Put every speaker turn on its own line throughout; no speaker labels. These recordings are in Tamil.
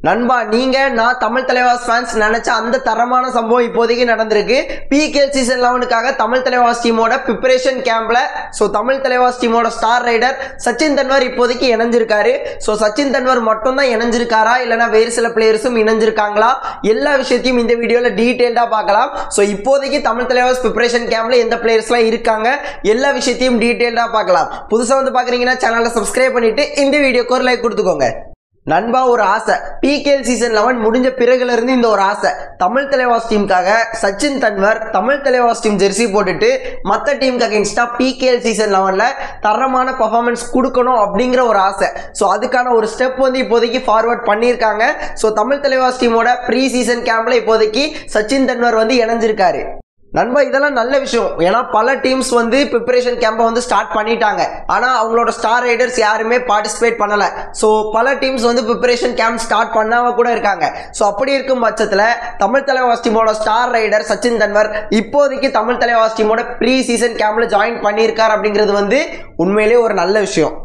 நண்பா, நீங்க நான் தமிழ் தலைவாஸ் ஃபேன்ஸ் நினைச்ச அந்த தரமான சம்பவம் இப்போதைக்கு நடந்திருக்கு. பிகேஎல் சீசன் 11க்காக தமிழ் தலைவாஸ் டீமோட ப்ரிப்பரேஷன் கேம்ப்ல தமிழ் தலைவாஸ் டீமோட ஸ்டார் ரைடர் சச்சின் தன்வர் இப்போதைக்கு இணைஞ்சிருக்காரு. சச்சின் தன்வர் மட்டும் தான் இணைஞ்சிருக்காரா இல்லைனா வேறு சில பிளேயர்ஸும் இணைஞ்சிருக்காங்களா, எல்லா விஷயத்தையும் இந்த வீடியோல டீடைல்டா பார்க்கலாம். இப்போதைக்கு தமிழ் தலைவாஸ் ப்ரிப்பரேஷன் கேம்ப்ல எந்த பிளேயர்ஸ்லாம் இருக்காங்க, எல்லா விஷயத்தையும் டீடைல்டா பார்க்கலாம். புதுசா வந்து பாக்குறீங்கன்னா சேனலை சப்ஸ்கிரைப் பண்ணிட்டு இந்த வீடியோக்கு ஒரு லைக் கொடுத்துக்கோங்க. நண்பா, ஒரு ஆசை. பிகேஎல் சீசன் 11 முடிஞ்ச பிறகுல இருந்து இந்த ஒரு ஆசை. தமிழ் தலைவாஸ் டீமுக்காக சச்சின் தன்வர் தமிழ் தலைவாஸ் டீம் ஜெர்சி போட்டுட்டு மற்ற டீமுக்கு அகைன்ஸ்டா பிகேஎல் சீசன் 11ல தரமான பெர்ஃபார்மன்ஸ் கொடுக்கணும் அப்படிங்கிற ஒரு ஆசை. அதுக்கான ஒரு ஸ்டெப் வந்து இப்போதைக்கு ஃபார்வர்ட் பண்ணியிருக்காங்க. தமிழ் தலைவாஸ் டீமோட ப்ரீ சீசன் கேம்ப்ல இப்போதைக்கு சச்சின் தன்வர் வந்து இணைஞ்சிருக்காரு. நண்பா, இதெல்லாம் நல்ல விஷயம். ஏன்னா பல டீம்ஸ் வந்து ப்ரிப்பரேஷன் கேம்பை வந்து ஸ்டார்ட் பண்ணிட்டாங்க, ஆனால் அவங்களோட ஸ்டார் ரைடர்ஸ் யாருமே பார்ட்டிசிபேட் பண்ணலை. பல டீம்ஸ் வந்து ப்ரிப்பரேஷன் கேம்ப் ஸ்டார்ட் பண்ணாம கூட இருக்காங்க. அப்படி இருக்கும் பட்சத்தில் தமிழ் தலைவாஸ் டீமோட ஸ்டார் ரைடர் சச்சின் தன்வர் இப்போதைக்கு தமிழ் தலைவாஸ் டீமோட ப்ரீ சீசன் கேம்ப்ல ஜாயின் பண்ணியிருக்கார் அப்படிங்கிறது வந்து உண்மையிலேயே ஒரு நல்ல விஷயம்.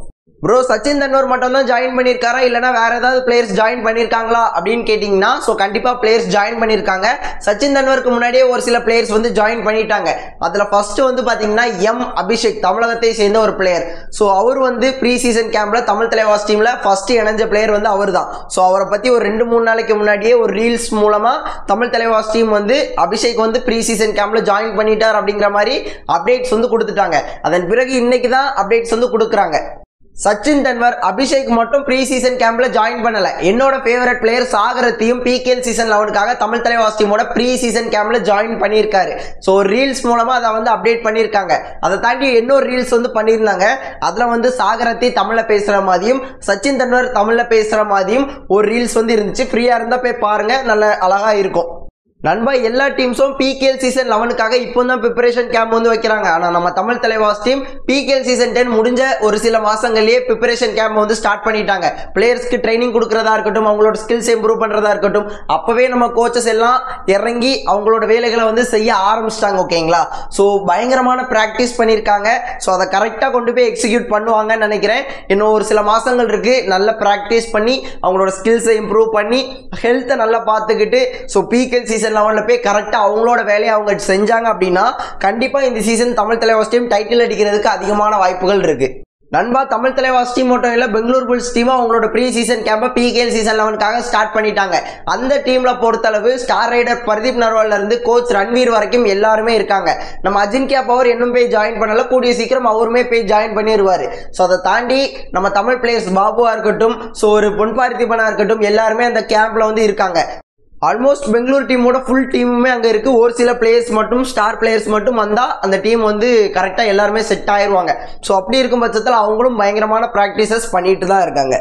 ப்ரோ, சச்சின் தன்வர் மட்டும் தான் ஜாயின் பண்ணியிருக்காரா இல்லைனா வேற ஏதாவது பிளேயர்ஸ் ஜாயின் பண்ணியிருக்காங்களா அப்படின்னு கேட்டிங்கன்னா கண்டிப்பாக பிளேயர்ஸ் ஜாயின் பண்ணியிருக்காங்க. சச்சின் தன்வருக்கு முன்னாடியே ஒரு சில பிளேயர்ஸ் வந்து ஜாயின் பண்ணிட்டாங்க. அதில் ஃபர்ஸ்ட் வந்து பார்த்தீங்கன்னா அபிஷேக், தமிழகத்தை சேர்ந்த ஒரு பிளேயர். அவர் வந்து ப்ரீ சீசன் கேம்ப்ல தமிழ் தலைவாஸ் டீம்ல ஃபர்ஸ்ட் இணைஞ்ச பிளேயர் வந்து அவர் தான். அவரை பற்றி ஒரு 2-3 நாளைக்கு முன்னாடியே ஒரு ரீல்ஸ் மூலமாக தமிழ் தலைவாஸ் டீம் வந்து அபிஷேக் வந்து ப்ரீ சீசன் கேம்ப்ல ஜாயின் பண்ணிட்டார் அப்படிங்கிற மாதிரி அப்டேட்ஸ் வந்து கொடுத்துட்டாங்க. அதன் பிறகு இன்னைக்கு தான் அப்டேட்ஸ் வந்து கொடுக்குறாங்க. சச்சின் தன்வர் அபிஷேக் மட்டும் ப்ரீ சீசன் கேம்ப்ல ஜாயின் பண்ணல. என்னோட ஃபேவரட் பிளேயர் சாகரத்தையும் பிகேஎல் சீசன் 11க்காக தமிழ் தலைவாஸ் டீமோட ப்ரீ சீசன் கேம்ப்ல ஜாயின் பண்ணியிருக்காரு. ஒரு ரீல்ஸ் மூலமா அதை வந்து அப்டேட் பண்ணியிருக்காங்க. அதை தாண்டி இன்னொரு ரீல்ஸ் வந்து பண்ணியிருந்தாங்க. அதுல வந்து சாகரத்தை தமிழ்ல பேசுற மாதிரியும் சச்சின் தன்வர் தமிழ்ல பேசுற மாதிரியும் ஒரு ரீல்ஸ் வந்து இருந்துச்சு. ஃப்ரீயா இருந்தா போய் பாருங்க, நல்ல அழகா இருக்கும். நண்பா, எல்லா டீம்ஸும் பிகேஎல் சீசன் 11க்காக இப்போ தான் ப்ரிப்பரேஷன் கேம்ப் வந்து வைக்கிறாங்க. ஆனால் நம்ம Tamil Thalaivas team PKL season 10 முடிஞ்ச ஒரு சில மாசங்கள்லேயே ப்ரிப்பரேஷன் கேம்ப் வந்து ஸ்டார்ட் பண்ணிட்டாங்க. பிளேயர்ஸ்க்கு ட்ரைனிங் கொடுக்கறதா இருக்கட்டும், அவங்களோட ஸ்கில்ஸ் இம்ப்ரூவ் பண்றதா இருக்கட்டும், அப்பவே நம்ம கோச்சஸ் எல்லாம் இறங்கி அவங்களோட வேலைகளை வந்து செய்ய ஆரம்பிச்சிட்டாங்க. ஓகேங்களா? பயங்கரமான ப்ராக்டிஸ் பண்ணியிருக்காங்க. அதை கரெக்டாக கொண்டு போய் எக்ஸிக்யூட் பண்ணுவாங்கன்னு நினைக்கிறேன். இன்னும் ஒரு சில மாசங்கள் இருக்கு. நல்ல ப்ராக்டிஸ் பண்ணி அவங்களோட ஸ்கில்ஸை இம்ப்ரூவ் பண்ணி ஹெல்த்தை நல்லா பார்த்துக்கிட்டு பிகேஎல் சீசன் 11ல போய் கரெக்டா அவங்களோட வேலையை அவங்க செஞ்சாங்க அப்படின்னா கண்டிப்பா இந்த season Tamil Thalaivas team title அடிக்கிறதுக்கு அதிகமான வாய்ப்புகள் இருக்கு. நண்பா, தமிழ் தலைவாஸ் டீம் மட்டும் இல்ல, பெங்களூர் புல்ஸ் டீம் அவங்களோட ப்ரீ சீசன் கேம்பை பிகேஎல் சீசன் 11க்காக ஸ்டார்ட் பண்ணிட்டாங்க. அந்த டீம்ல பொறுத்தளவு ஸ்டார் ரைடர் பர்தீப் நர்வால்ல இருந்து கோச் ரன்வீர் வரைக்கும் எல்லாருமே இருக்காங்க. நம்ம அஜின்கியா பவர் இன்னும் போய் ஜாயின் பண்ணல, கூடிய சீக்கிரம் அவருமே போய் ஜாயின் பண்ணிடுவாரு. அதை தாண்டி நம்ம தமிழ் பிளேயர்ஸ் பாபுவா இருக்கட்டும், ஒரு பொன்பாரிதீபனா இருக்கட்டும், எல்லாருமே அந்த கேம்ப்ல வந்து இருக்காங்க. ஆல்மோஸ்ட் பெங்களூர் டீமோட ஃபுல் டீமுமே அங்கே இருக்கு. ஒரு சில பிளேயர்ஸ் மட்டும், ஸ்டார் பிளேயர்ஸ் மட்டும் வந்தால் அந்த டீம் வந்து கரெக்டாக எல்லாருமே செட் ஆயிடுவாங்க. அப்படி இருக்கும் பட்சத்தில் அவங்களும் பயங்கரமான ப்ராக்டிசஸ் பண்ணிட்டு தான் இருக்காங்க.